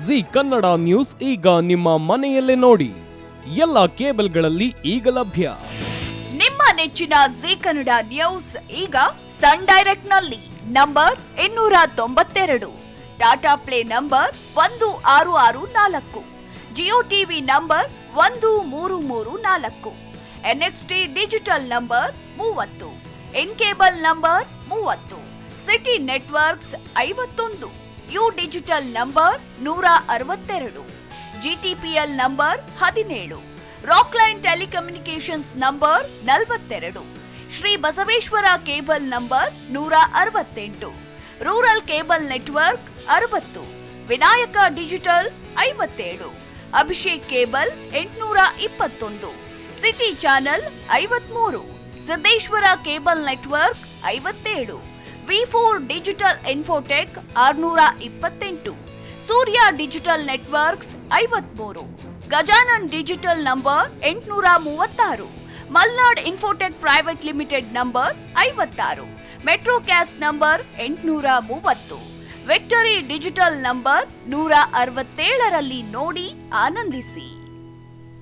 G Kannada news ಈಗ ನಿಮ್ಮ ಮನೆಯಲ್ಲೇ ನೋಡಿ. ಎಲ್ಲ ಕೇಬಲ್ಗಳಲ್ಲಿ ಈಗ ಲಭ್ಯ. ನಿಮ್ಮ ನೆಚ್ಚಿನ ಜಿ ಕನ್ನಡ ನ್ಯೂಸ್ ಈಗ ಸನ್ ಡೈರೆಕ್ಟ್ ನಲ್ಲಿ number 292, Tata Play number 1664, Jio TV number 1334, NXT digital number 30, N cable number 30, city networks 51, U digital number 162, GTPL number 17, Rockline telecommunications number 42, Shri Basaveshwara cable number 168, rural cable network 60, Vinayaka digital 57, Abhishek cable 821, city channel 53, Siddeshwara cable network 57, ವಿ4 digital infotech 628, Surya digital networks 53, Gajanan digital number 836, Malnad infotech private limited number 56, Metrocast number 830, victory digital number 167ರಲ್ಲಿ ನೋಡಿ ಆನಂದಿಸಿ.